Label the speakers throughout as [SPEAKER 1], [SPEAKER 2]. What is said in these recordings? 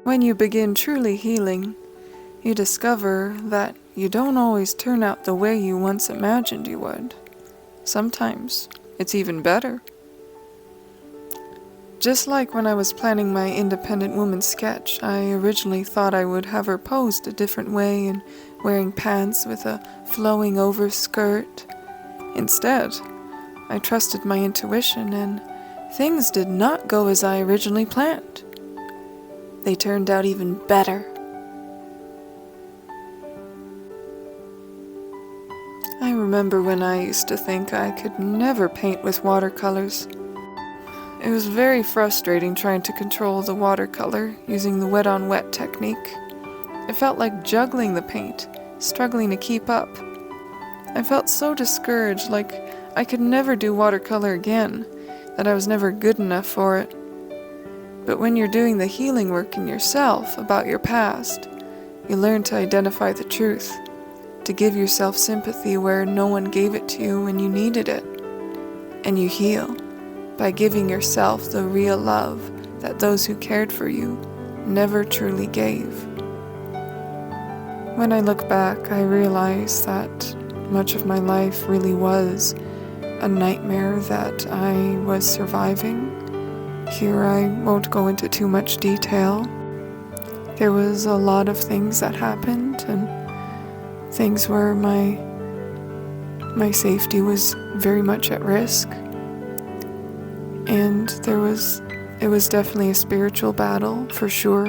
[SPEAKER 1] When you begin truly healing, you discover that you don't always turn out the way you once imagined you would. Sometimes it's even better. Just like when I was planning my independent woman sketch, I originally thought I would have her posed a different way and wearing pants with a flowing over skirt. Instead, I trusted my intuition and things did not go as I originally planned. They turned out even better. I remember when I used to think I could never paint with watercolors. It was very frustrating trying to control the watercolor using the wet-on-wet technique. It felt like juggling the paint, struggling to keep up. I felt so discouraged, like I could never do watercolor again, that I was never good enough for it. But when you're doing the healing work in yourself about your past, you learn to identify the truth, to give yourself sympathy where no one gave it to you when you needed it, and you heal by giving yourself the real love that those who cared for you never truly gave. When I look back, I realize that much of my life really was a nightmare that I was surviving. Here I won't go into too much detail. There was a lot of things that happened, and things where my safety was very much at risk. And it was definitely a spiritual battle, for sure.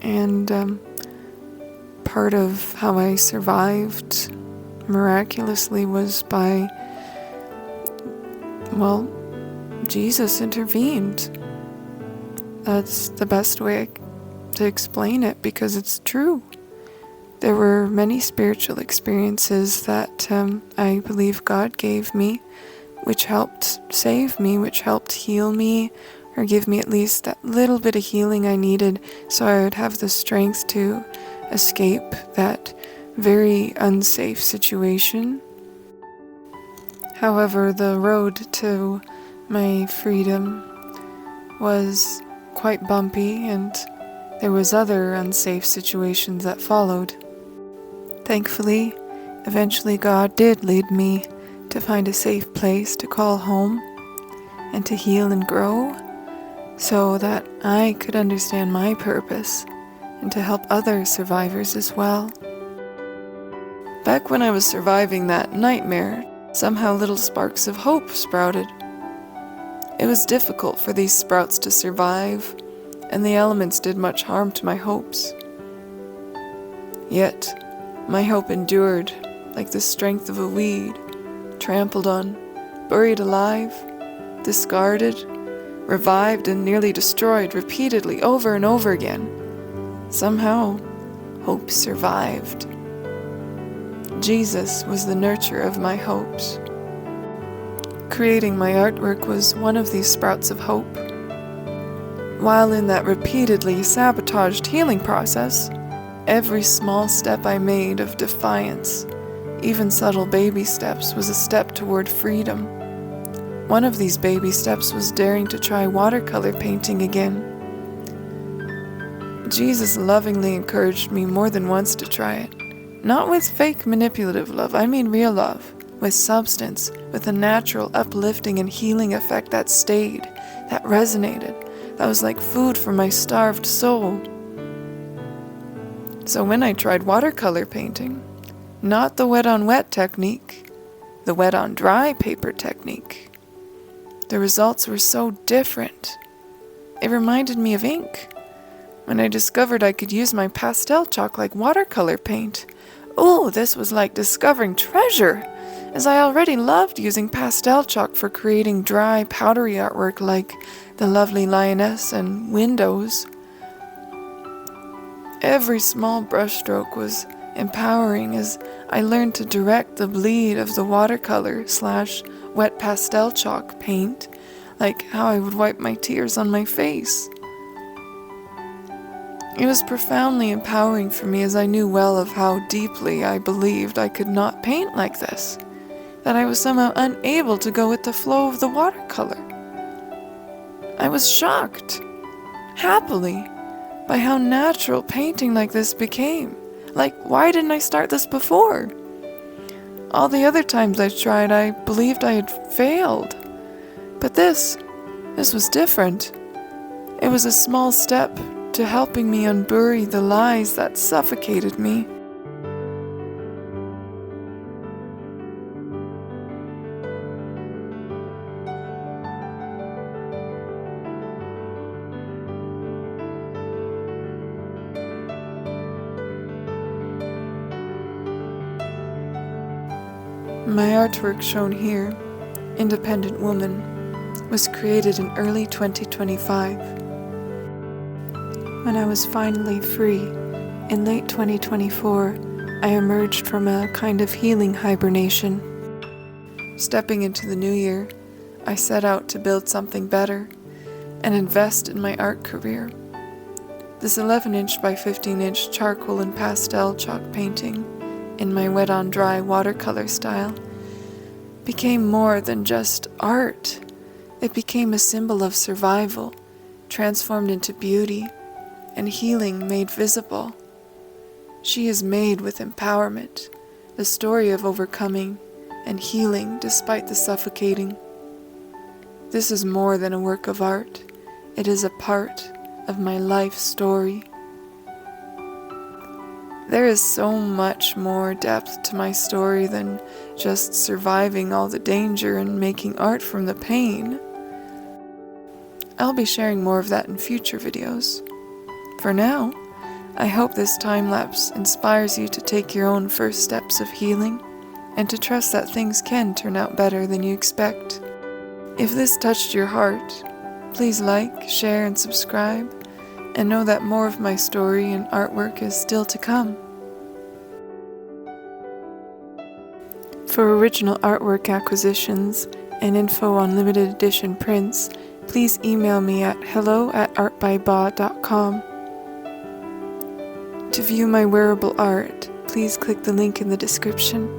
[SPEAKER 1] And part of how I survived miraculously was by, well, Jesus intervened. That's the best way to explain it, because it's true. There were many spiritual experiences that I believe God gave me, which helped save me, which helped heal me, or give me at least that little bit of healing I needed so I would have the strength to escape that very unsafe situation. However, the road to my freedom was quite bumpy, and there was other unsafe situations that followed. Thankfully, eventually God did lead me to find a safe place to call home and to heal and grow so that I could understand my purpose and to help other survivors as well. Back when I was surviving that nightmare, somehow little sparks of hope sprouted. It was difficult for these sprouts to survive, and the elements did much harm to my hopes. Yet, my hope endured like the strength of a weed, trampled on, buried alive, discarded, revived and nearly destroyed repeatedly over and over again. Somehow, hope survived. Jesus was the nurturer of my hopes. Creating my artwork was one of these sprouts of hope. While in that repeatedly sabotaged healing process, every small step I made of defiance, even subtle baby steps, was a step toward freedom. One of these baby steps was daring to try watercolor painting again. Jesus lovingly encouraged me more than once to try it. Not with fake manipulative love, I mean real love, with substance, with a natural uplifting and healing effect that stayed, that resonated, that was like food for my starved soul. So when I tried watercolor painting, not the wet-on-wet technique, the wet-on-dry paper technique, the results were so different. It reminded me of ink. When I discovered I could use my pastel chalk like watercolor paint, oh, this was like discovering treasure, as I already loved using pastel chalk for creating dry, powdery artwork like the lovely lioness and windows. Every small brushstroke was empowering as I learned to direct the bleed of the watercolor/wet pastel chalk paint, like how I would wipe my tears on my face. It was profoundly empowering for me, as I knew well of how deeply I believed I could not paint like this, that I was somehow unable to go with the flow of the watercolor. I was shocked, happily, by how natural painting like this became. Like, why didn't I start this before? All the other times I tried, I believed I had failed. But this was different. It was a small step to helping me unbury the lies that suffocated me. My artwork shown here, Independent Woman, was created in early 2025. When I was finally free, in late 2024, I emerged from a kind of healing hibernation. Stepping into the new year, I set out to build something better and invest in my art career. This 11-inch by 15-inch charcoal and pastel chalk painting in my wet-on-dry watercolor style became more than just art. It became a symbol of survival, transformed into beauty, and healing made visible. She is made with empowerment, the story of overcoming and healing despite the suffocating. This is more than a work of art. It is a part of my life story. There is so much more depth to my story than just surviving all the danger and making art from the pain. I'll be sharing more of that in future videos. For now, I hope this time-lapse inspires you to take your own first steps of healing and to trust that things can turn out better than you expect. If this touched your heart, please like, share, and subscribe, and know that more of my story and artwork is still to come. For original artwork acquisitions and info on limited edition prints, please email me at hello@artbybaw.com. To view my wearable art, please click the link in the description.